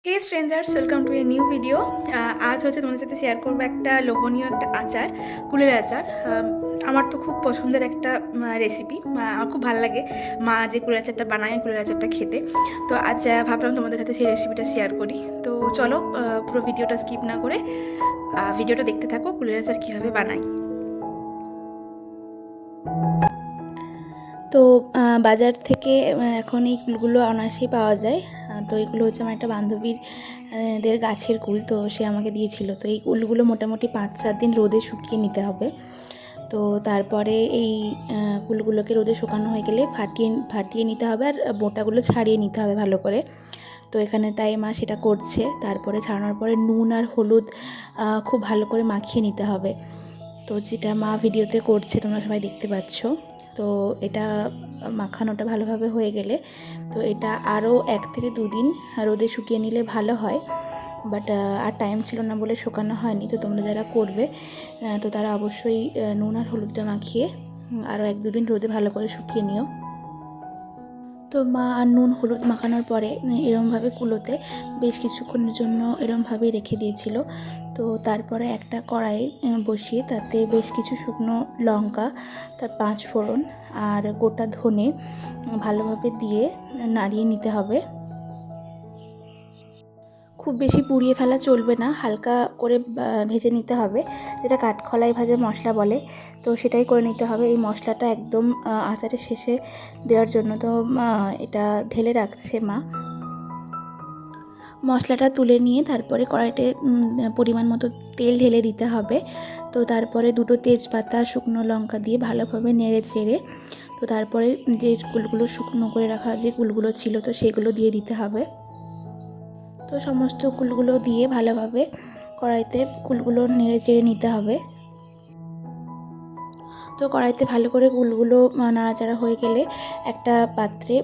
Hey strangers, welcome to a new video. আজ হচ্ছে তোমাদের সাথে শেয়ার করবো একটা লোভনীয় একটা আচার, কুলের আচার। আমার তো খুব পছন্দের একটা রেসিপি। আমার খুব ভালো লাগে মা যে কুলের আচারটা বানায়, কুলের আচারটা খেতে। তো আজ ভাবলাম তোমাদের সাথে সেই রেসিপিটা শেয়ার করি। তো চলো, পুরো ভিডিওটা স্কিপ না করে ভিডিওটা দেখতে থাকো, কুলের আচার কীভাবে বানাই। তো বাজার থেকে এখন এই কুলগুলো অনায়াসেই পাওয়া যায়। তো এইগুলো হচ্ছে আমার একটা বান্ধবীর দের গাছের কুল, তো সে আমাকে দিয়েছিল। তো এই কুলগুলো মোটামুটি 5-4 দিন রোদে শুকিয়ে নিতে হবে। তো তারপরে এই কুলগুলোকে রোদে শুকানো হয়ে গেলে ফাটিয়ে নিতে হবে, আর বোটাগুলো ছাড়িয়ে নিতে হবে ভালো করে। তো এখানে তাই মা সেটা করছে। তারপরে ছাড়ানোর পরে নুন আর হলুদ খুব ভালো করে মাখিয়ে নিতে হবে। তো যেটা মা ভিডিওতে করছে তোমরা সবাই দেখতে পাচ্ছ। তো এটা মাখানোটা ভালোভাবে হয়ে গেলে তো এটা আরও 1 থেকে 2 দিন রোদে শুকিয়ে নিলে ভালো হয়। বাট আর টাইম ছিল না বলে শুকানো হয়নি। তো তোমরা যারা করবে তো তারা অবশ্যই নুন আর হলুদটা মাখিয়ে আরও 1-2 দিন রোদে ভালো করে শুকিয়ে নিও। তো মা আর নুন হলুদ মাখানোর পরে এরমভাবে কুলোতে বেশ কিছুক্ষণের জন্য এরমভাবেই রেখে দিয়েছিল। তো তারপরে একটা কড়াই বসিয়ে তাতে বেশ কিছু শুকনো লঙ্কা, তার 5 ফোড়ন আর গোটা ধনে ভালোভাবে দিয়ে নাড়িয়ে নিতে হবে। খুব বেশি পুড়িয়ে ফেলা চলবে না, হালকা করে ভেজে নিতে হবে, যেটা কাঠখোলায় ভাজা মশলা বলে। তো সেটাই করে নিতে হবে। এই মশলাটা একদম আচারের শেষে দেওয়ার জন্য তো এটা ঢেলে রাখছে মা। মশলাটা তুলে নিয়ে তারপরে কড়াইতে পরিমাণ মতো তেল ঢেলে দিতে হবে। তো তারপরে 2টো তেজপাতা, শুকনো লঙ্কা দিয়ে ভালোভাবে নেড়ে চেড়ে তো তারপরে যে কুলগুলো শুকনো করে রাখা যে কুলগুলো ছিল তো সেগুলো দিয়ে দিতে হবে। তো সমস্ত কুলগুলো দিয়ে ভালোভাবে কড়াইতে কুলগুলো নেড়ে চেড়ে নিতে হবে। তো কড়াইতে ভালো করে কুলগুলো নাড়াচাড়া হয়ে গেলে একটা পাত্রে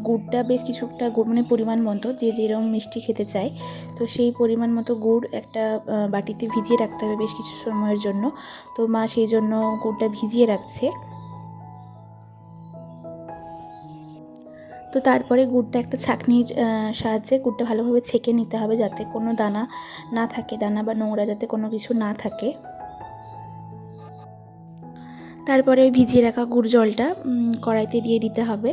গুড়টা বেশ কিছুটা গুড়, মানে পরিমাণ মতো যে যেরকম মিষ্টি খেতে চায় তো সেই পরিমাণ মতো গুড় একটা বাটিতে ভিজিয়ে রাখতে হবে বেশ কিছু সময়ের জন্য। তো মা সেই জন্য গুড়টা ভিজিয়ে রাখছে। তো তারপরে গুড়টা একটা ছাঁকনির সাহায্যে গুড়টা ভালোভাবে ছেঁকে নিতে হবে, যাতে কোনো দানা না থাকে, দানা বা নোংরা যাতে কোনো কিছু না থাকে। তারপরে ওই ভিজিয়ে রাখা গুড় জলটা কড়াইতে দিয়ে দিতে হবে।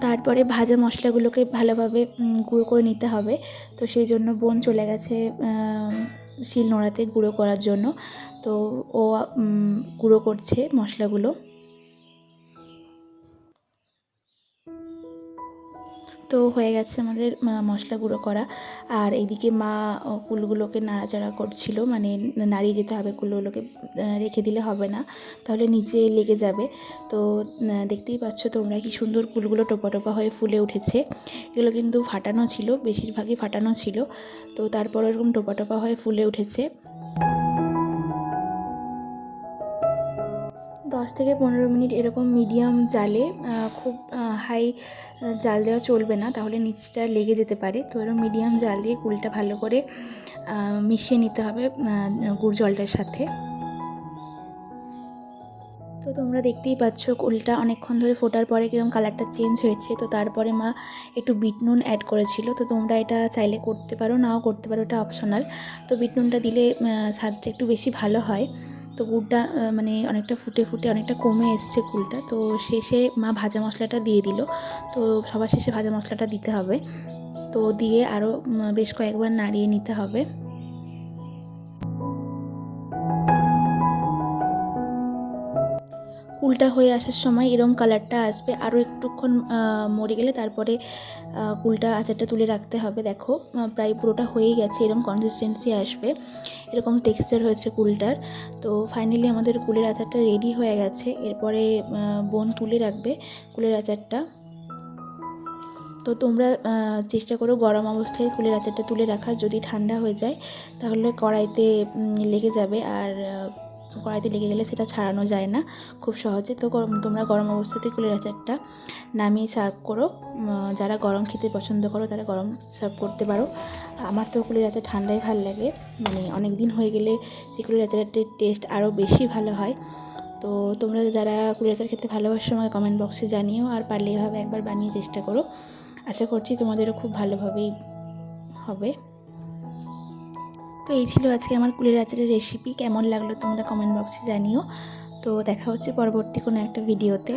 তারপরে ভাজা মশলাগুলোকে ভালোভাবে গুঁড়ো করে নিতে হবে। তো সেই জন্য বোন চলে গেছে শিলনোড়াতে গুঁড়ো করার জন্য। তো ও গুঁড়ো করছে মশলাগুলো। তো হয়ে গেছে আমাদের মশলা গুঁড়ো করা। আর এইদিকে মা কুলগুলোকে নাড়াচাড়া করছিল, মানে নাড়িয়ে যেতে হবে কুলগুলোকে, রেখে দিলে হবে না, তাহলে নিচে লেগে যাবে। তো দেখতেই পাচ্ছ তোমরা কি সুন্দর কুলগুলো টোপা টোপা হয়ে ফুলে উঠেছে। এগুলো কিন্তু ফাটানো ছিল, বেশিরভাগই ফাটানো ছিল। তো তারপর এরকম টোপা টোপা হয়ে ফুলে উঠেছে। 10 থেকে 15 মিনিট এরকম মিডিয়াম জালে, খুব হাই জাল দেওয়া চলবে না, তাহলে নিচটা লেগে যেতে পারে। তো এরকম মিডিয়াম জাল দিয়ে কুলটা ভালো করে মিশিয়ে নিতে হবে গুড় জলটার সাথে। তো তোমরা দেখতেই পাচ্ছ কুলটা অনেকক্ষণ ধরে ফোটার পরে কীরকম কালারটা চেঞ্জ হয়েছে। তো তারপরে মা একটু বিট নুন অ্যাড করেছিল। তো তোমরা এটা চাইলে করতে পারো, নাও করতে পারো, এটা অপশনাল। তো বিট নুনটা দিলে স্বাদটা একটু বেশি ভালো হয়। তো গুড়টা মানে অনেকটা ফুটে ফুটে অনেকটা কমে এসছে কুলটা। তো শেষে মা ভাজা মশলাটা দিয়ে দিল। তো সবার শেষে ভাজা মশলাটা দিতে হবে। তো দিয়ে আরও বেশ কয়েকবার নাড়িয়ে নিতে হবে। কুলটা হয়ে আসার সময় এরকম কালারটা আসবে, আরও একটুক্ষণ মরে গেলে তারপরে কুলটা আচারটা তুলে রাখতে হবে। দেখো প্রায় পুরোটা হয়েই গেছে, এরকম কনসিস্টেন্সি আসবে, এরকম টেক্সচার হয়েছে কুলটার। তো ফাইনালি আমাদের কুলের আচারটা রেডি হয়ে গেছে। এরপরে বোন তুলে রাখবে কুলের আচারটা। তো তোমরা চেষ্টা করো গরম অবস্থায় কুলের আচারটা তুলে রাখার। যদি ঠান্ডা হয়ে যায় তাহলে কড়াইতে লেগে যাবে, আর কড়াইতে লেগে গেলে সেটা ছাড়ানো যায় না খুব সহজে। তো তোমরা গরম অবস্থাতে কুলের আচারটা নামিয়ে সার্ভ করো। যারা গরম খেতে পছন্দ করো তারা গরম সার্ভ করতে পারো। আমার তো কুলের আচার ঠান্ডাই ভালো লাগে, মানে অনেক দিন হয়ে গেলে সেই কুলের আচারের টেস্ট আরও বেশি ভালো হয়। তো তোমরা যারা কুলের আচার খেতে ভালোবাসো আমাকে কমেন্ট বক্সে জানিও, আর পারলে এভাবে একবার বানিয়ে চেষ্টা করো। আশা করছি তোমাদেরও খুব ভালোভাবেই হবে। তো এই ছিল আজকে আমার কুলের আচারের রেসিপি। কেমন লাগলো তোমরা কমেন্ট বক্সে জানিও। তো দেখা হচ্ছে পরবর্তী কোনো একটা ভিডিওতে।